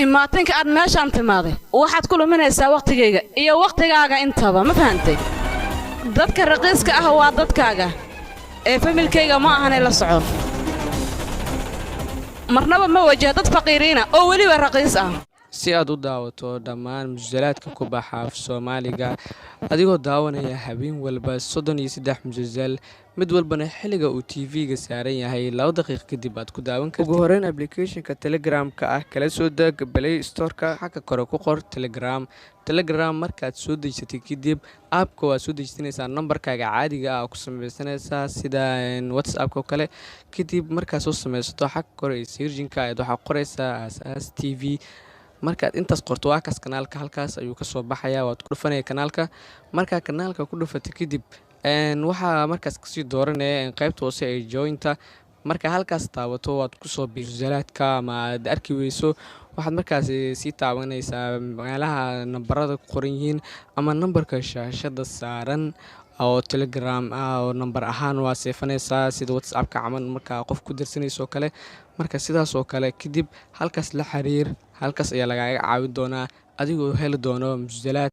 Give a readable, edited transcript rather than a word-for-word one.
imaatinka aad meeshaan timaaday waxaad ku luminaysaa waqtigayga iyo waqtigaaga intaba ma fahantay dadka raqiiska ah waa dadkaaga ee familkayga ma ahanay la socon marnaba ma wajah dad faqiiriina oo weliba raqiis ah si aad u daawato dhammaan musalsalaadka ku baxa af Soomaaliga adigoo daawanaya habeen walba 33 musalsal mid walbana xilliga uu TV-ga saaran yahay 2 daqiiqo kadib aad ku daawan kartid ugu horreyn application-ka Telegram-ka ah kala soo deg Play Store-ka xagga kore ku qor Telegram markaad soo dejisato kadib app-ka waa soo dejisanaysaa numberkaaga caadiga ah ku samaysanaysaa sida WhatsApp-ka kale kadib markaad soo samaysato xagga kore searching-ka aad waxa qoraysaa Asaas TV markaad intaas qorto waa kaas kanaalka halkaas ayuu ka soo baxayaa waad ku dhufanay kanaalka marka kanaalka ku dhufatay kadib waxa markaas ka sii dooranaya qaybta hoose ee jointa marka halkaas taabato waad ku soo biirsalaadka ama aad arki weyso waxaad markaas sii taabanaysaa meelaha nambarada ku qoran yihiin ama nambarka shaashada saaran oo Telegram oo number ahaan waa seefanaysaa sida WhatsApp-ka camal marka qof ku dirsanayso kale marka sidaas oo kale kadib halkaas la xiriir halkaas ayaa lagaaga caawin doonaa adigoo heli doono musalsalaad